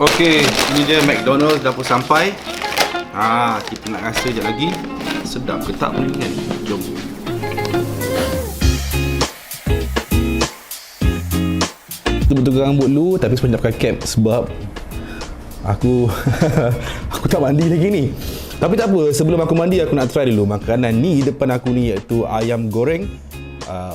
Okey, ini dia McDonald's dah pun sampai. Kita nak rasa sekejap lagi. Sedap ke tak pun kan? Jom. Betul-betul rambut lu tapi sebenarnya pakai cap sebab aku aku tak mandi lagi ni. Tapi tak apa, sebelum aku mandi aku nak try dulu makanan ni depan aku ni, iaitu ayam goreng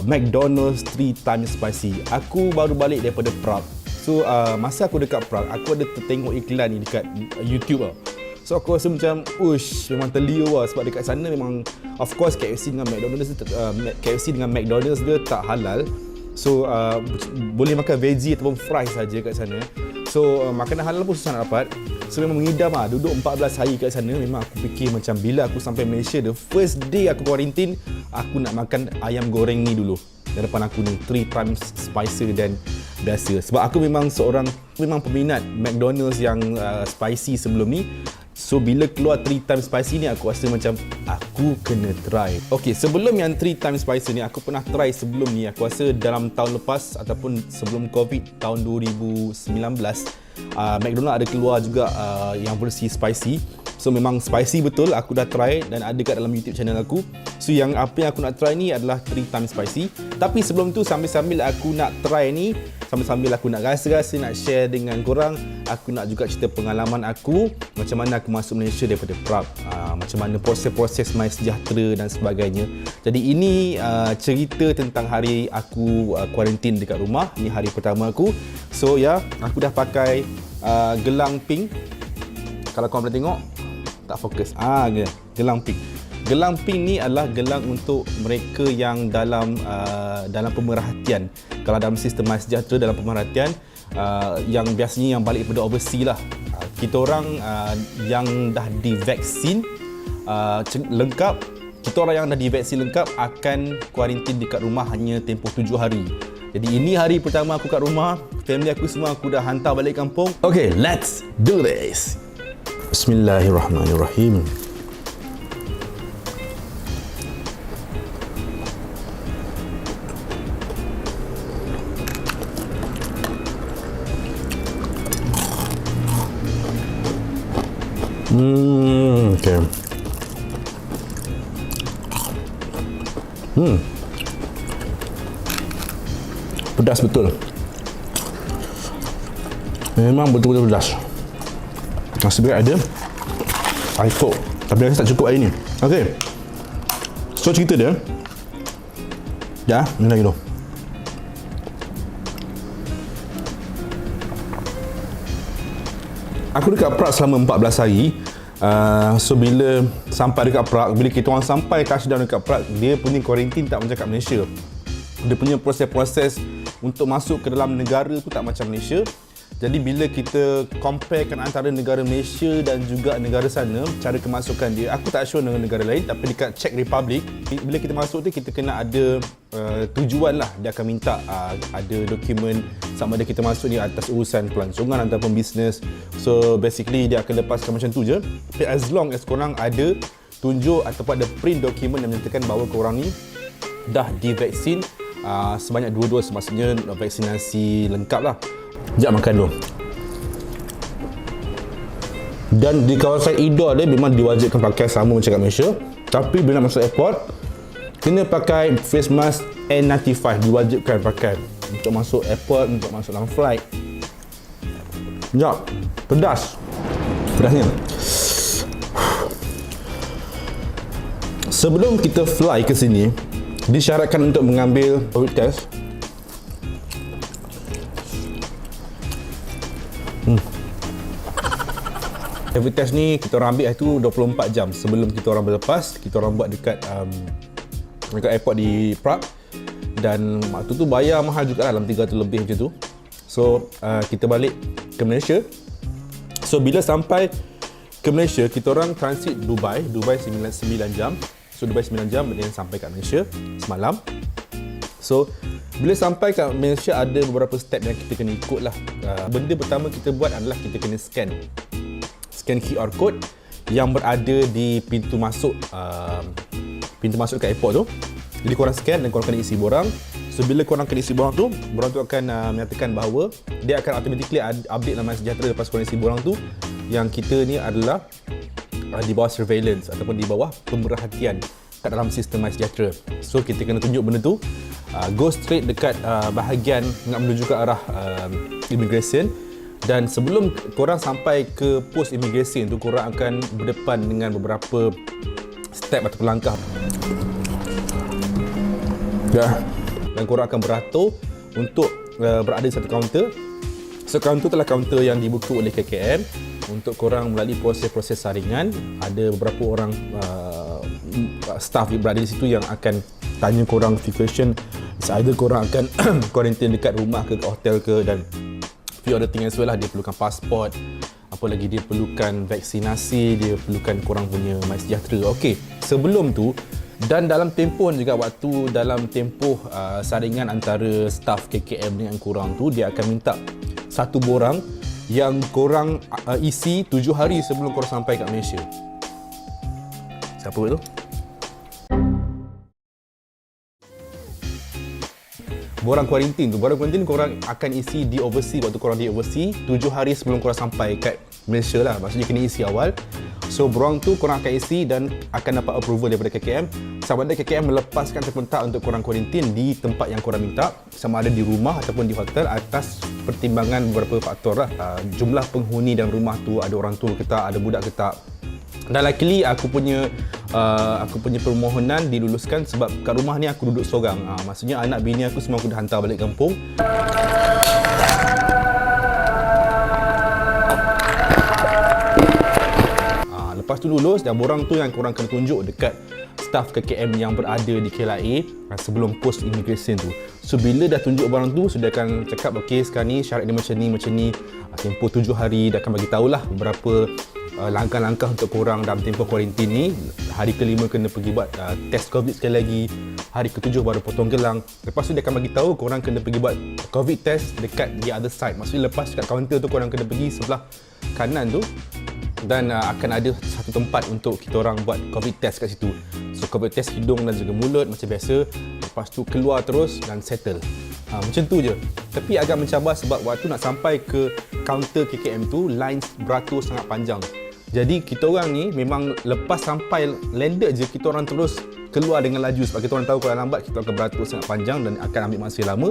McDonald's 3 times spicy. Aku baru balik daripada Prague. So masa aku dekat Prague, aku ada tertengok iklan ni dekat YouTube lah. So aku rasa macam memang terliur lah, sebab dekat sana memang of course KFC dengan McDonald's dia tak halal. So boleh makan veggie ataupun fries saja kat sana. So makanan halal pun susah nak dapat. So memang mengidam lah, duduk 14 hari kat sana. Memang aku fikir macam bila aku sampai Malaysia, the first day aku quarantine, aku nak makan ayam goreng ni dulu. Di depan aku ni 3 times spicy dan biasa. Sebab aku memang peminat McDonald's yang spicy sebelum ni. So bila keluar 3 times spicy ni, aku rasa macam aku kena try. Okay, sebelum yang 3 times spicy ni, aku pernah try sebelum ni. Aku rasa dalam tahun lepas ataupun sebelum COVID tahun 2019, McDonald's ada keluar juga yang versi spicy. So memang spicy betul, aku dah try dan ada kat dalam YouTube channel aku. So apa yang aku nak try ni adalah 3 times spicy. Tapi sebelum tu, sambil-sambil aku nak try ni, sambil-sambil aku nak rasa-rasa, nak share dengan korang, aku nak juga cerita pengalaman aku, macam mana aku masuk Malaysia daripada Prague, macam mana proses-proses my sejahtera dan sebagainya. Jadi ini cerita tentang hari aku kuarantin dekat rumah. Ini hari pertama aku. So aku dah pakai gelang pink. Kalau korang boleh tengok, tak fokus. Gelang pink. Gelang pink ni adalah gelang untuk mereka yang dalam pemerhatian. Kalau dalam sistem My Sejahtera, dalam pemerhatian, yang biasanya yang balik daripada overseas lah. Kita orang yang dah divaksin lengkap, kita orang yang dah divaksin lengkap akan kuarantin dekat rumah hanya tempoh 7 hari. Jadi ini hari pertama aku kat rumah. Family aku semua aku dah hantar balik kampung. Okay, let's do this. Bismillahirrahmanirrahim. Okay. Pedas betul. Memang betul-betul pedas. Nasi biar ada iPhone, tapi rasa tak cukup hari ni. Okay, so cerita dia ni lagi tu. Aku dekat Prague selama 14 hari. So bila sampai dekat Prague, bila kita orang sampai touchdown dekat Prague, dia punya kuarantin tak macam kat Malaysia. Dia punya proses-proses untuk masuk ke dalam negara tu tak macam Malaysia. Jadi bila kita comparekan antara negara Malaysia dan juga negara sana, cara kemasukan dia, aku tak sure dengan negara lain, tapi dekat Czech Republic, bila kita masuk tu kita kena ada tujuan lah. Dia akan minta ada dokumen sama ada kita masuk ni atas urusan pelancongan ataupun bisnes. So basically dia akan lepaskan macam tu je. Tapi as long as korang ada tunjuk ataupun ada print dokumen yang menyatakan bahawa korang ni dah divaksin sebanyak 2 dos, maksudnya vaksinasi lengkap lah. Sekejap makan dulu. Dan di kawasan indoor dia memang diwajibkan pakai sama macam kat Malaysia. Tapi bila nak masuk airport, kena pakai face mask N95, diwajibkan pakai untuk masuk airport, untuk masuk dalam flight. Sekejap, pedas. Pedasnya. Sebelum kita fly ke sini, disyaratkan untuk mengambil COVID test. COVID test ni kita orang ambil itu 24 jam sebelum kita orang berlepas. Kita orang buat dekat airport di Prague. Dan waktu tu bayar mahal juga lah, dalam 300 lebih macam tu. So kita balik ke Malaysia. So bila sampai ke Malaysia, kita orang transit Dubai 9 jam. So Dubai 9 jam, kemudian sampai kat Malaysia semalam. So bila sampai kat Malaysia, ada beberapa step yang kita kena ikut lah. Benda pertama kita buat adalah kita kena scan QR code yang berada di pintu masuk dekat airport tu. Jadi korang scan dan korang kena isi borang. So bila korang kena isi borang tu akan menyatakan bahawa dia akan automatically update nama sejahtera lepas korang isi borang tu, yang kita ni adalah di bawah surveillance ataupun di bawah pemerhatian kat dalam sistem MySejahtera. So kita kena tunjuk benda tu, go straight dekat bahagian nak menuju ke arah immigration, dan sebelum korang sampai ke pos immigration tu, korang akan berdepan dengan beberapa step atau langkah. Dan korang akan beratur untuk berada di satu kaunter. So kaunter adalah kaunter yang dibuka oleh KKM untuk korang melalui proses-proses saringan. Ada beberapa orang staff yang berada di situ yang akan tanya korang few question. Either korang akan quarantine dekat rumah ke hotel ke, dan few other thing as well lah. Dia perlukan pasport, apa lagi dia perlukan vaksinasi, dia perlukan korang punya MySejahtera. Okey, sebelum tu dan dalam tempoh juga, waktu dalam tempoh saringan antara staff KKM dengan korang tu, dia akan minta satu borang yang korang isi 7 hari sebelum korang sampai kat Malaysia. Siapa tu? Borang kuarantin tu. Borang kuarantin korang akan isi di overseas, waktu korang di overseas 7 hari sebelum korang sampai kat Malaysia lah. Maksudnya kena isi awal. So borang tu korang akan isi dan akan dapat approval daripada KKM. Sama ada KKM melepaskan ataupun tak untuk korang kuarantin di tempat yang korang minta, sama ada di rumah ataupun di hotel, atas pertimbangan beberapa faktor lah. Jumlah penghuni dalam rumah tu, ada orang tua ke tak, ada budak ke tak. Dan luckily aku punya permohonan diluluskan sebab kat rumah ni aku duduk seorang. Maksudnya anak bini aku semua aku dah hantar balik kampung. Lepas tu lulus, dan borang tu yang korang kena tunjuk dekat staff KKM yang berada di KLIA sebelum post immigration tu. So bila dah tunjuk borang tu, sudah akan cakap okey sekarang ni syarat dia macam ni, tempoh 7 hari, dah akan bagi tahulah beberapa langkah-langkah untuk korang dalam tempoh kuarantin ni. Hari ke-5 kena pergi buat test COVID sekali lagi. Hari ke-7 baru potong gelang. Lepas tu dia akan bagi tahu korang kena pergi buat COVID test dekat the other side. Maksudnya lepas dekat kaunter tu korang kena pergi sebelah kanan tu, dan akan ada satu tempat untuk kita orang buat COVID test kat situ. So COVID test hidung dan juga mulut macam biasa. Lepas tu keluar terus dan settle. Macam tu je. Tapi agak mencabar sebab waktu nak sampai ke kaunter KKM tu, line beratur sangat panjang. Jadi kita orang ni memang lepas sampai landed je, kita orang terus keluar dengan laju sebab kita orang tahu kalau lambat kita akan beratur sangat panjang dan akan ambil masa lama.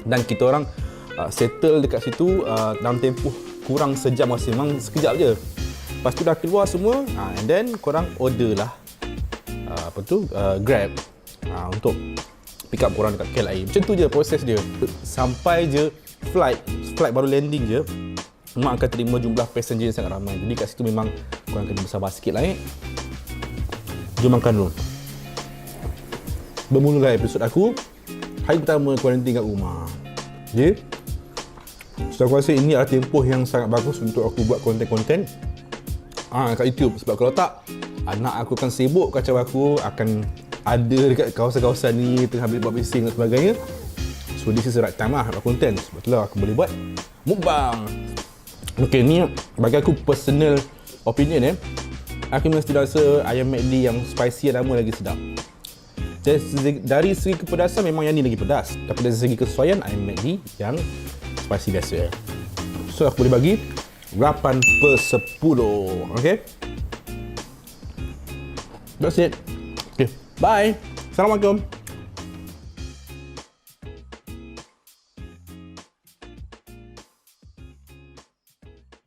Dan kita orang settle dekat situ dalam tempoh kurang sejam masa, memang sekejap je. Lepas tu dah keluar semua, and then korang order lah Grab untuk pick up korang dekat KLIA. Macam tu je proses dia. Sampai je flight baru landing je, memang akan terima jumlah passenger yang sangat ramai. Jadi kat situ memang korang kena bersabar sikit lah. Jom makan dulu. Bermulalah episod aku hari pertama kuarantin kat rumah. Okay? So aku rasa ini adalah tempoh yang sangat bagus untuk aku buat konten-konten kat YouTube. Sebab kalau tak, anak aku akan sibuk, kacau aku akan ada dekat kawasan-kawasan ni tengah buat bising dan sebagainya. So this is the right time lah buat konten. Sebab itulah aku boleh buat mukbang. Okay, ni bagi aku personal opinion aku mesti rasa ayam McD yang spicy lama lagi sedap. Dari segi kepedasan memang yang ni lagi pedas, tapi dari segi kesesuaian ayam McD yang spicy biasa. So aku boleh bagi 8/10. Okay, that's it. Okay, bye. Assalamualaikum.